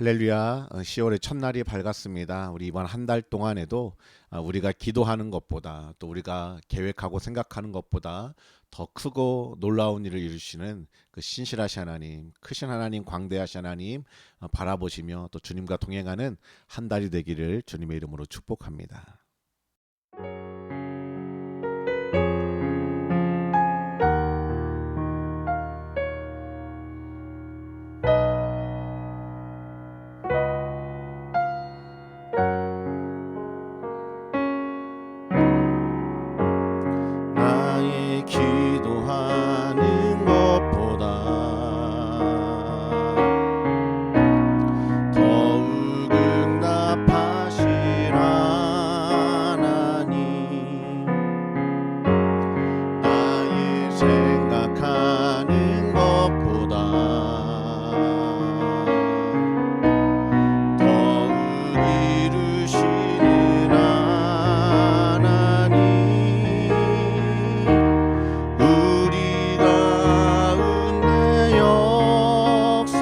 할렐루야. 10월의 첫날이 밝았습니다. 우리 이번 한 달 동안에도 우리가 기도하는 것보다 또 우리가 계획하고 생각하는 것보다 더 크고 놀라운 일을 이루시는 그 신실하신 하나님, 크신 하나님, 광대하신 하나님 바라보시며 또 주님과 동행하는 한 달이 되기를 주님의 이름으로 축복합니다. 나의 기도하는 것보다 더욱 응답하실 하나님, 나의 생각하는 것보다 더욱 이루시는 하나님, 우리 가운데 역사하신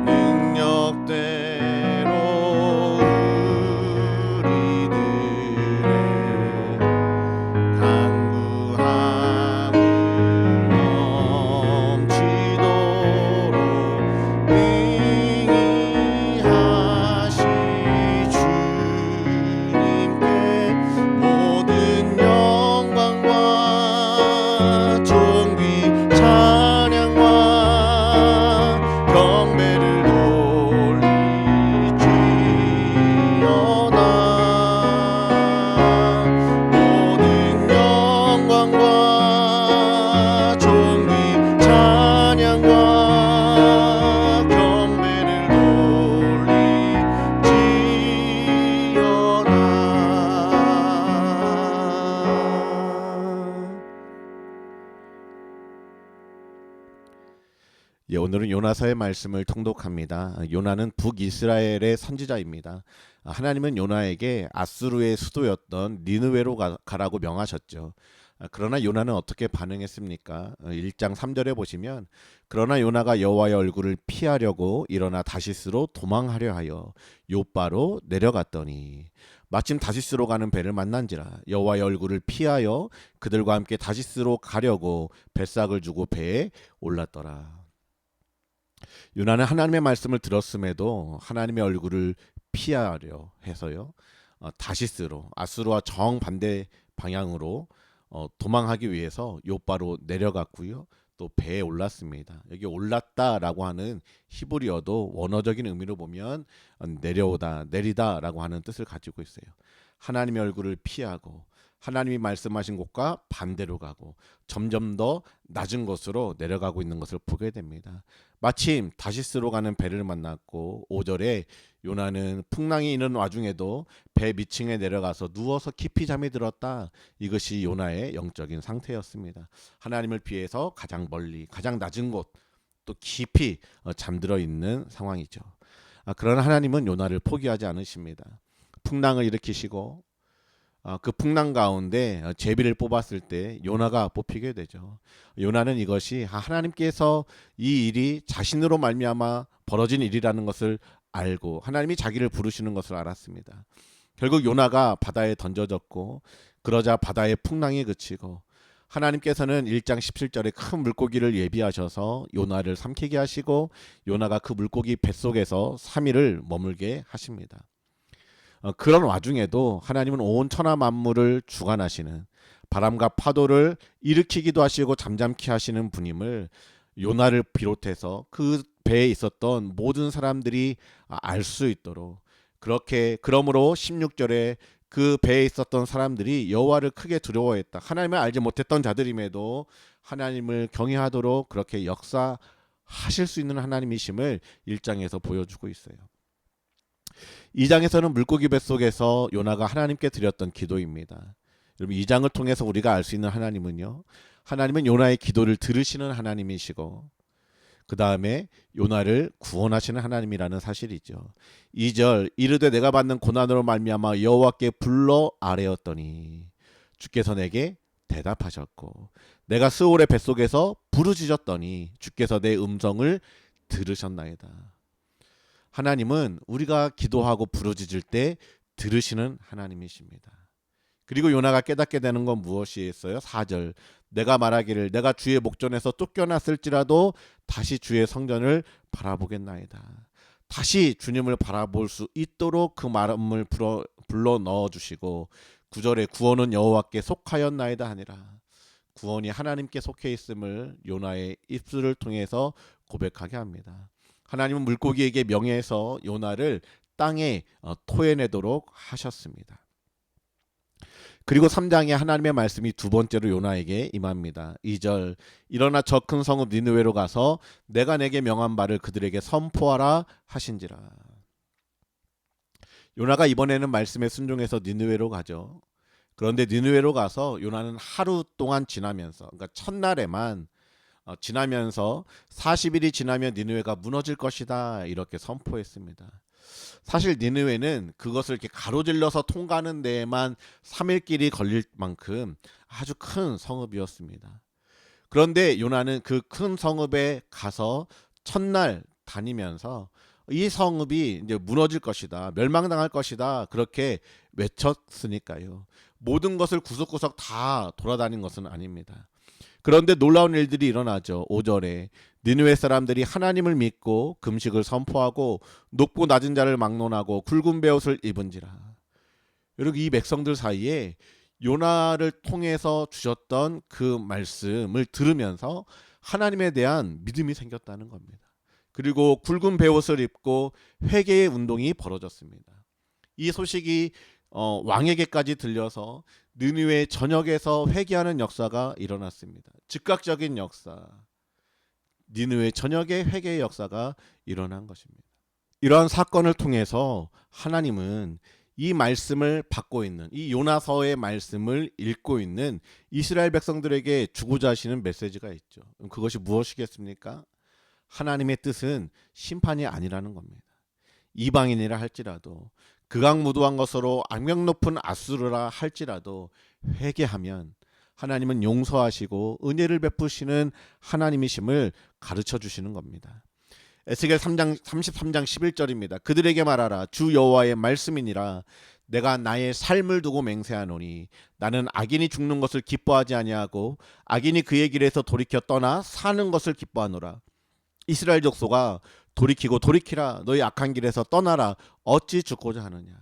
능력대로 우리들의 강구함을 넘치도록 능히하시 주님께 모든 영광과 존귀 찬양과 경배를 돌리지어다. 모든 영광과 존귀 찬양과 경배를 돌리지어다. 오늘은 요나서의 말씀을 통독합니다. 요나는 북이스라엘의 선지자입니다. 하나님은 요나에게 아수르의 수도였던 니느웨로 가라고 명하셨죠. 그러나 요나는 어떻게 반응했습니까? 1장 3절에 보시면, 그러나 요나가 여호와의 얼굴을 피하려고 일어나 다시스로 도망하려 하여 요바로 내려갔더니 마침 다시스로 가는 배를 만난지라. 여호와의 얼굴을 피하여 그들과 함께 다시스로 가려고 뱃삭을 주고 배에 올랐더라. 요나는 하나님의 말씀을 들었음에도 하나님의 얼굴을 피하려 해서요, 다시스로, 아수르와 정반대 방향으로 도망하기 위해서 요바로 내려갔고요, 또 배에 올랐습니다. 여기 올랐다라고 하는 히브리어도 원어적인 의미로 보면 내려오다, 내리다라고 하는 뜻을 가지고 있어요. 하나님의 얼굴을 피하고 하나님이 말씀하신 곳과 반대로 가고 점점 더 낮은 곳으로 내려가고 있는 것을 보게 됩니다. 마침 다시스로 가는 배를 만났고, 5절에 요나는 풍랑이 있는 와중에도 배 밑층에 내려가서 누워서 깊이 잠이 들었다. 이것이 요나의 영적인 상태였습니다. 하나님을 피해서 가장 멀리, 가장 낮은 곳, 또 깊이 잠들어 있는 상황이죠. 그러나 하나님은 요나를 포기하지 않으십니다. 풍랑을 일으키시고 그 풍랑 가운데 제비를 뽑았을 때 요나가 뽑히게 되죠. 요나는 이것이 하나님께서 이 일이 자신으로 말미암아 벌어진 일이라는 것을 알고 하나님이 자기를 부르시는 것을 알았습니다. 결국 요나가 바다에 던져졌고, 그러자 바다의 풍랑이 그치고 하나님께서는 1장 17절에 큰 물고기를 예비하셔서 요나를 삼키게 하시고, 요나가 그 물고기 뱃속에서 3일을 머물게 하십니다. 그런 와중에도 하나님은 온 천하 만물을 주관하시는, 바람과 파도를 일으키기도 하시고 잠잠케 하시는 분임을 요나를 비롯해서 그 배에 있었던 모든 사람들이 알 수 있도록, 그렇게 그러므로 16절에 그 배에 있었던 사람들이 여호와를 크게 두려워했다. 하나님을 알지 못했던 자들임에도 하나님을 경외하도록 그렇게 역사하실 수 있는 하나님이심을 1장에서 보여주고 있어요. 2장에서는 물고기 뱃속에서 요나가 하나님께 드렸던 기도입니다. 여러분, 2장을 통해서 우리가 알 수 있는 하나님은요, 하나님은 요나의 기도를 들으시는 하나님이시고, 그 다음에 요나를 구원하시는 하나님이라는 사실이죠. 2절, 이르되 내가 받는 고난으로 말미암아 여호와께 불러 아뢰었더니 주께서 내게 대답하셨고, 내가 스올의 뱃속에서 부르짖었더니 주께서 내 음성을 들으셨나이다. 하나님은 우리가 기도하고 부르짖을 때 들으시는 하나님이십니다. 그리고 요나가 깨닫게 되는 건 무엇이었어요? 4절. 내가 말하기를 내가 주의 목전에서 쫓겨났을지라도 다시 주의 성전을 바라보겠나이다. 다시 주님을 바라볼 수 있도록 그 마음을 불러 넣어주시고 9절에 구원은 여호와께 속하였나이다 하니라. 구원이 하나님께 속해 있음을 요나의 입술을 통해서 고백하게 합니다. 하나님은 물고기에게 명해서 요나를 땅에 토해내도록 하셨습니다. 그리고 3장에 하나님의 말씀이 두 번째로 요나에게 임합니다. 2절. 일어나 저 큰 성읍 니느웨로 가서 내가 내게 명한 바를 그들에게 선포하라 하신지라. 요나가 이번에는 말씀에 순종해서 니느웨로 가죠. 그런데 니느웨로 가서 요나는 하루 동안 지나면서, 그러니까 첫날에만 지나면서 40일이 지나면 니느웨가 무너질 것이다 이렇게 선포했습니다. 사실 니느웨는 그것을 이렇게 가로질러서 통과하는 데에만 3일길이 걸릴 만큼 아주 큰 성읍이었습니다. 그런데 요나는 그 큰 성읍에 가서 첫날 다니면서 이 성읍이 이제 무너질 것이다, 멸망당할 것이다 그렇게 외쳤으니까요. 모든 것을 구석구석 다 돌아다닌 것은 아닙니다. 그런데 놀라운 일들이 일어나죠. 5절에 니느웨 사람들이 하나님을 믿고 금식을 선포하고 높고 낮은 자를 막론하고 굵은 베옷을 입은지라. 여러분, 이 백성들 사이에 요나를 통해서 주셨던 그 말씀을 들으면서 하나님에 대한 믿음이 생겼다는 겁니다. 그리고 굵은 베옷을 입고 회개의 운동이 벌어졌습니다. 이 소식이 왕에게까지 들려서 느니웨 전역에서 회개하는 역사가 일어났습니다. 즉각적인 역사, 니느웨 전역의 회개의 역사가 일어난 것입니다. 이러한 사건을 통해서 하나님은 이 말씀을 받고 있는, 이 요나서의 말씀을 읽고 있는 이스라엘 백성들에게 주고자 하시는 메시지가 있죠. 그것이 무엇이겠습니까? 하나님의 뜻은 심판이 아니라는 겁니다. 이방인이라 할지라도, 극악무도한 것으로 악명 높은 아수르라 할지라도 회개하면 하나님은 용서하시고 은혜를 베푸시는 하나님이심을 가르쳐 주시는 겁니다. 에스겔 33장 11절입니다. 그들에게 말하라. 주 여호와의 말씀이니라. 내가 나의 삶을 두고 맹세하노니 나는 악인이 죽는 것을 기뻐하지 아니하고 악인이 그의 길에서 돌이켜 떠나 사는 것을 기뻐하노라. 이스라엘 족속아, 돌이키고 돌이키라. 너희 악한 길에서 떠나라. 어찌 죽고자 하느냐.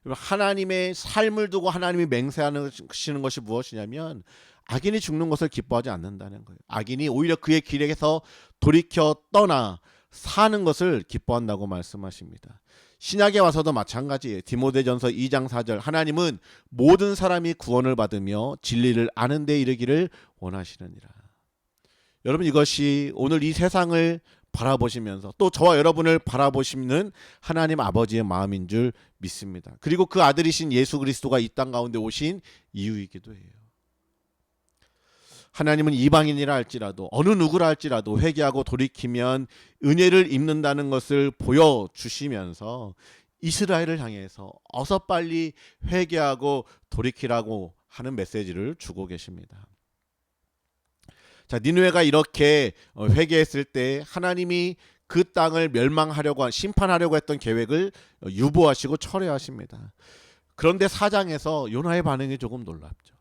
하나님의 삶을 두고 하나님이 맹세하시는 것이 무엇이냐면 악인이 죽는 것을 기뻐하지 않는다는 거예요. 악인이 오히려 그의 길에서 돌이켜 떠나 사는 것을 기뻐한다고 말씀하십니다. 신약에 와서도 마찬가지예요. 디모데전서 2장 4절. 하나님은 모든 사람이 구원을 받으며 진리를 아는 데 이르기를 원하시느니라. 여러분, 이것이 오늘 이 세상을 바라보시면서 또 저와 여러분을 바라보시는 하나님 아버지의 마음인 줄 믿습니다. 그리고 그 아들이신 예수 그리스도가 이 땅 가운데 오신 이유이기도 해요. 하나님은 이방인이라 할지라도 어느 누구라 할지라도 회개하고 돌이키면 은혜를 입는다는 것을 보여주시면서 이스라엘을 향해서 어서 빨리 회개하고 돌이키라고 하는 메시지를 주고 계십니다. 자, 니느웨가 이렇게 회개했을 때 하나님이 그 땅을 멸망하려고 심판하려고 했던 계획을 유보하시고 철회하십니다. 그런데 4장에서 요나의 반응이 조금 놀랍죠.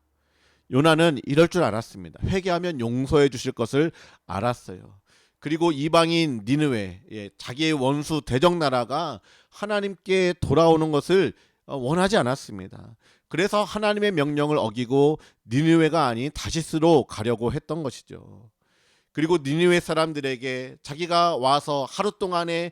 요나는 이럴 줄 알았습니다. 회개하면 용서해 주실 것을 알았어요. 그리고 이방인 니느웨, 자기의 원수 대적 나라가 하나님께 돌아오는 것을 원하지 않았습니다. 그래서 하나님의 명령을 어기고 니느웨가 아닌 다시스로 가려고 했던 것이죠. 그리고 니느웨 사람들에게 자기가 와서 하루 동안에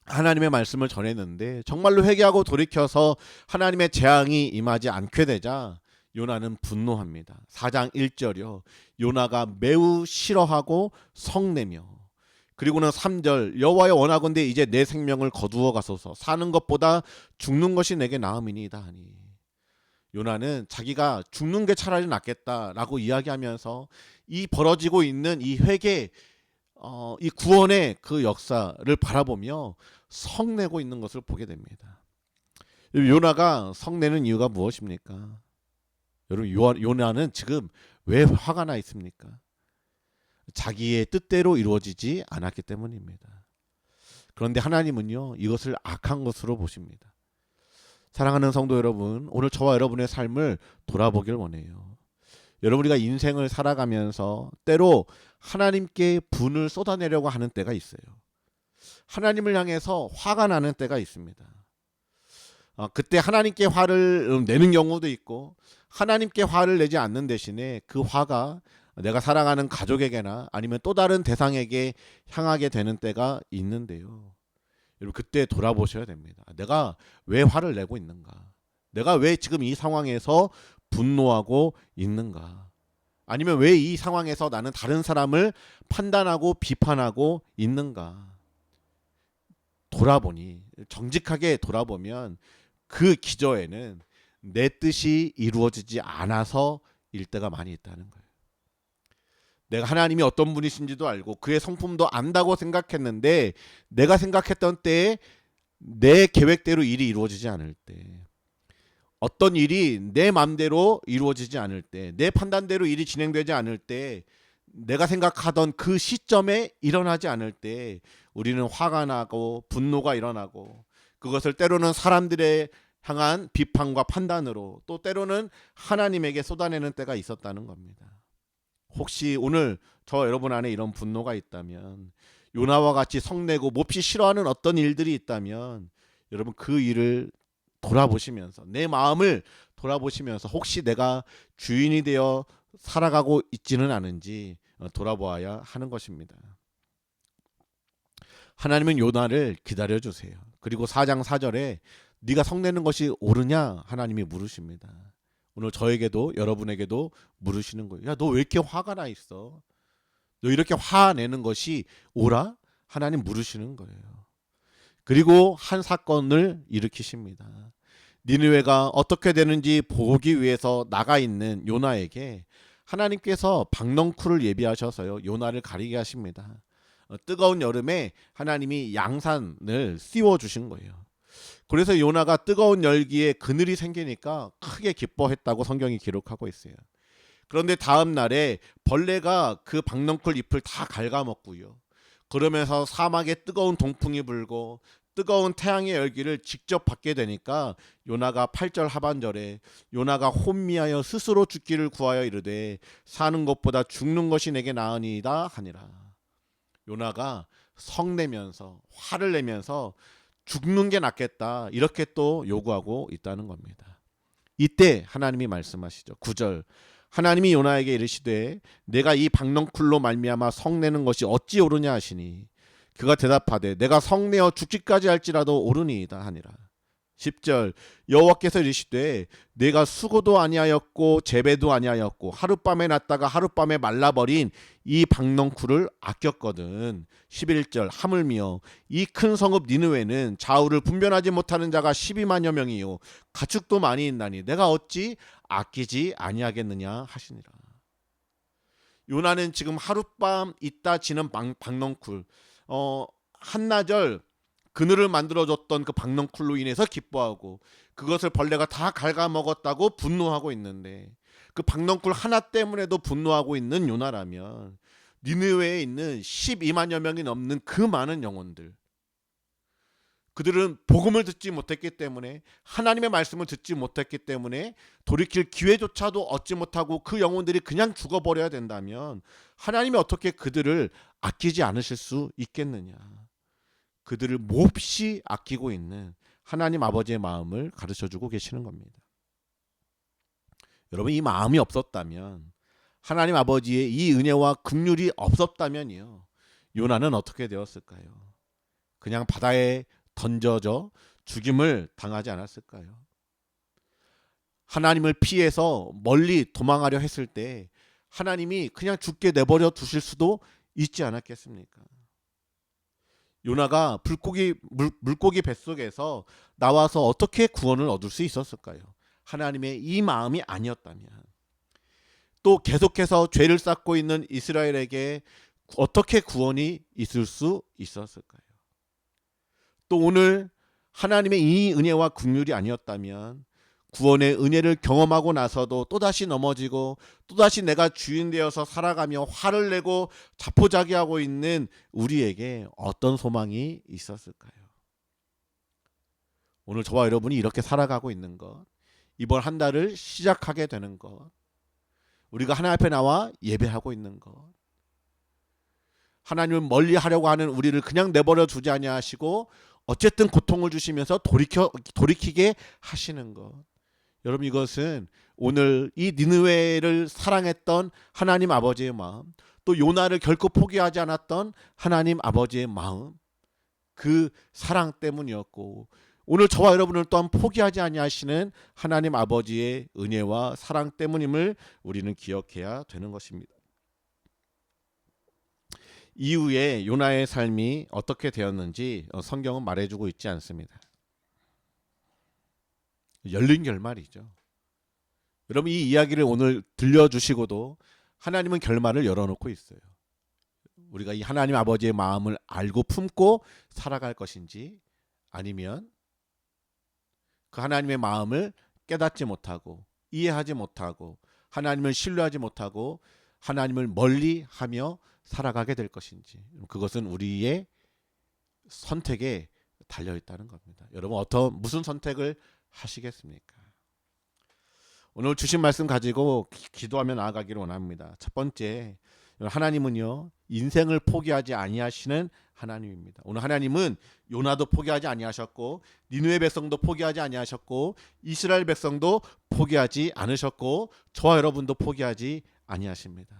하나님의 말씀을 전했는데 정말로 회개하고 돌이켜서 하나님의 재앙이 임하지 않게 되자 요나는 분노합니다. 4장 1절이요. 요나가 매우 싫어하고 성내며, 그리고는 3절 여호와여 원하건대 이제 내 생명을 거두어 가소서. 사는 것보다 죽는 것이 내게 나음이니이다 하니. 요나는 자기가 죽는 게 차라리 낫겠다라고 이야기하면서 이 벌어지고 있는 이 회개, 이 구원의 그 역사를 바라보며 성내고 있는 것을 보게 됩니다. 요나가 성내는 이유가 무엇입니까? 여러분, 요나는 지금 왜 화가 나 있습니까? 자기의 뜻대로 이루어지지 않았기 때문입니다. 그런데 하나님은요, 이것을 악한 것으로 보십니다. 사랑하는 성도 여러분, 오늘 저와 여러분의 삶을 돌아보길 원해요. 여러분, 우리가 인생을 살아가면서 때로 하나님께 분을 쏟아내려고 하는 때가 있어요. 하나님을 향해서 화가 나는 때가 있습니다. 그때 하나님께 화를 내는 경우도 있고, 하나님께 화를 내지 않는 대신에 그 화가 내가 사랑하는 가족에게나 아니면 또 다른 대상에게 향하게 되는 때가 있는데요. 여러분, 그때 돌아보셔야 됩니다. 내가 왜 화를 내고 있는가? 내가 왜 지금 이 상황에서 분노하고 있는가? 아니면 왜 이 상황에서 나는 다른 사람을 판단하고 비판하고 있는가? 돌아보니, 정직하게 돌아보면 그 기저에는 내 뜻이 이루어지지 않아서 일 때가 많이 있다는 거예요. 내가 하나님이 어떤 분이신지도 알고 그의 성품도 안다고 생각했는데, 내가 생각했던 때에 내 계획대로 일이 이루어지지 않을 때, 어떤 일이 내 마음대로 이루어지지 않을 때, 내 판단대로 일이 진행되지 않을 때, 내가 생각하던 그 시점에 일어나지 않을 때 우리는 화가 나고 분노가 일어나고, 그것을 때로는 사람들의 향한 비판과 판단으로, 또 때로는 하나님에게 쏟아내는 때가 있었다는 겁니다. 혹시 오늘 저 여러분 안에 이런 분노가 있다면, 요나와 같이 성내고 몹시 싫어하는 어떤 일들이 있다면, 여러분 그 일을 돌아보시면서, 내 마음을 돌아보시면서 혹시 내가 주인이 되어 살아가고 있지는 않은지 돌아보아야 하는 것입니다. 하나님은 요나를 기다려주세요. 그리고 4장 4절에 네가 성내는 것이 옳으냐 하나님이 물으십니다. 오늘 저에게도 여러분에게도 물으시는 거예요. 야, 너 왜 이렇게 화가 나 있어? 너 이렇게 화내는 것이 옳아? 하나님 물으시는 거예요. 그리고 한 사건을 일으키십니다. 니느웨가 어떻게 되는지 보기 위해서 나가 있는 요나에게 하나님께서 박넝쿨을 예비하셔서요, 요나를 가리게 하십니다. 뜨거운 여름에 하나님이 양산을 씌워 주신 거예요. 그래서 요나가 뜨거운 열기에 그늘이 생기니까 크게 기뻐했다고 성경이 기록하고 있어요. 그런데 다음 날에 벌레가 그 박넝쿨 잎을 다 갉아먹고요, 그러면서 사막에 뜨거운 동풍이 불고 뜨거운 태양의 열기를 직접 받게 되니까 요나가 8절 하반절에 요나가 혼미하여 스스로 죽기를 구하여 이르되 사는 것보다 죽는 것이 내게 나으니이다 하니라. 요나가 성내면서 화를 내면서 죽는 게 낫겠다, 이렇게 또 요구하고 있다는 겁니다. 이때 하나님이 말씀하시죠. 9절, 하나님이 요나에게 이르시되 내가 이 박넝쿨로 말미암아 성내는 것이 어찌 옳으냐 하시니 그가 대답하되 내가 성내어 죽기까지 할지라도 옳으니이다 하니라. 10절, 여호와께서 이르시되 내가 수고도 아니하였고 재배도 아니하였고 하룻밤에 났다가 하룻밤에 말라버린 이 박넝쿨을 아꼈거든. 11절, 하물며 이 큰 성읍 니느웨는 좌우를 분별하지 못하는 자가 12만여 명이요 가축도 많이 있나니 내가 어찌 아끼지 아니하겠느냐 하시니라. 요나는 지금 하룻밤 있다 지는 박넝쿨, 한나절 그늘을 만들어줬던 그 박넝쿨로 인해서 기뻐하고 그것을 벌레가 다 갉아먹었다고 분노하고 있는데, 그 박넝쿨 하나 때문에도 분노하고 있는 요나라면 니느웨에 있는 12만여 명이 넘는 그 많은 영혼들, 그들은 복음을 듣지 못했기 때문에, 하나님의 말씀을 듣지 못했기 때문에 돌이킬 기회조차도 얻지 못하고 그 영혼들이 그냥 죽어버려야 된다면 하나님이 어떻게 그들을 아끼지 않으실 수 있겠느냐. 그들을 몹시 아끼고 있는 하나님 아버지의 마음을 가르쳐주고 계시는 겁니다. 여러분, 이 마음이 없었다면, 하나님 아버지의 이 은혜와 긍휼이 없었다면요, 요나는 어떻게 되었을까요? 그냥 바다에 던져져 죽임을 당하지 않았을까요? 하나님을 피해서 멀리 도망하려 했을 때 하나님이 그냥 죽게 내버려 두실 수도 있지 않았겠습니까? 요나가 물고기 뱃속에서 나와서 어떻게 구원을 얻을 수 있었을까요? 하나님의 이 마음이 아니었다면. 또 계속해서 죄를 쌓고 있는 이스라엘에게 어떻게 구원이 있을 수 있었을까요? 또 오늘 하나님의 이 은혜와 긍휼이 아니었다면 구원의 은혜를 경험하고 나서도 또다시 넘어지고 또다시 내가 주인 되어서 살아가며 화를 내고 자포자기하고 있는 우리에게 어떤 소망이 있었을까요? 오늘 저와 여러분이 이렇게 살아가고 있는 것, 이번 한 달을 시작하게 되는 것, 우리가 하나님 앞에 나와 예배하고 있는 것, 하나님을 멀리하려고 하는 우리를 그냥 내버려 두지 아니하시고 어쨌든 고통을 주시면서 돌이키게 하시는 것, 여러분 이것은 오늘 이 니느웨를 사랑했던 하나님 아버지의 마음, 또 요나를 결코 포기하지 않았던 하나님 아버지의 마음, 그 사랑 때문이었고 오늘 저와 여러분을 또한 포기하지 아니하시는 하나님 아버지의 은혜와 사랑 때문임을 우리는 기억해야 되는 것입니다. 이후에 요나의 삶이 어떻게 되었는지 성경은 말해주고 있지 않습니다. 열린 결말이죠. 여러분 이 이야기를 오늘 들려주시고도 하나님은 결말을 열어놓고 있어요. 우리가 이 하나님 아버지의 마음을 알고 품고 살아갈 것인지 아니면 그 하나님의 마음을 깨닫지 못하고 이해하지 못하고 하나님을 신뢰하지 못하고 하나님을 멀리하며 살아가게 될 것인지, 그것은 우리의 선택에 달려있다는 겁니다. 여러분 무슨 선택을 하시겠습니까? 오늘 주신 말씀 가지고 기도하며 나아가기를 원합니다. 첫 번째, 하나님은요 인생을 포기하지 아니하시는 하나님입니다. 오늘 하나님은 요나도 포기하지 아니하셨고 니느웨 백성도 포기하지 아니하셨고 이스라엘 백성도 포기하지 않으셨고 저와 여러분도 포기하지 아니하십니다.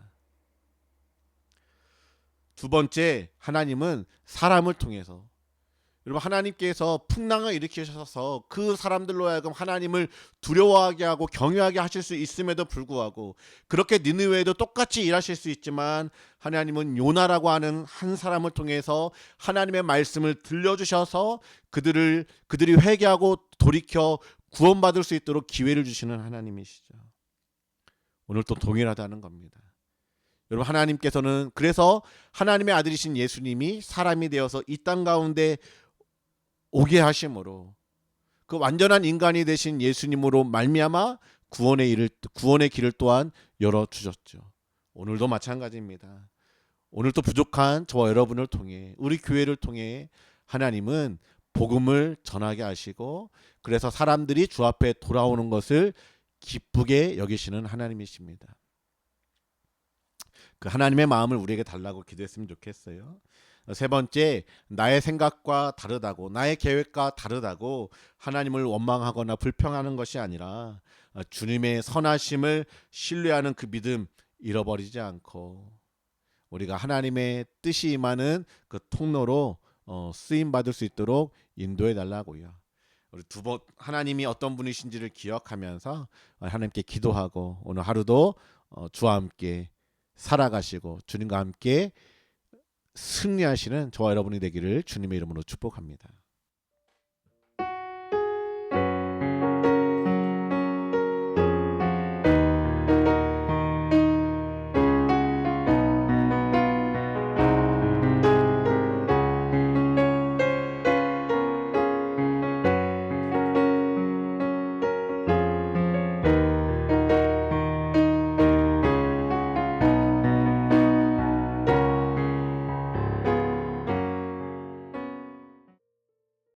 두 번째, 하나님은 사람을 통해서, 여러분 하나님께서 풍랑을 일으키셔서 그 사람들로 하여금 하나님을 두려워하게 하고 경외하게 하실 수 있음에도 불구하고 그렇게 니느웨에도 똑같이 일하실 수 있지만 하나님은 요나라고 하는 한 사람을 통해서 하나님의 말씀을 들려주셔서 그들이 회개하고 돌이켜 구원받을 수 있도록 기회를 주시는 하나님이시죠. 오늘 또 동일하다는 겁니다. 여러분 하나님께서는 그래서 하나님의 아들이신 예수님이 사람이 되어서 이 땅 가운데 오게 하심으로 그 완전한 인간이 되신 예수님으로 말미암아 구원의 길을 또한 열어주셨죠. 오늘도 마찬가지입니다. 오늘 또 부족한 저와 여러분을 통해 우리 교회를 통해 하나님은 복음을 전하게 하시고 그래서 사람들이 주 앞에 돌아오는 것을 기쁘게 여기시는 하나님이십니다. 그 하나님의 마음을 우리에게 달라고 기도했으면 좋겠어요. 세 번째, 나의 생각과 다르다고 나의 계획과 다르다고 하나님을 원망하거나 불평하는 것이 아니라 주님의 선하심을 신뢰하는 그 믿음 잃어버리지 않고 우리가 하나님의 뜻이 임하는 그 통로로 쓰임 받을 수 있도록 인도해 달라고요. 우리 하나님이 어떤 분이신지를 기억하면서 하나님께 기도하고 오늘 하루도 주와 함께 살아가시고 주님과 함께 승리하시는 저와 여러분이 되기를 주님의 이름으로 축복합니다.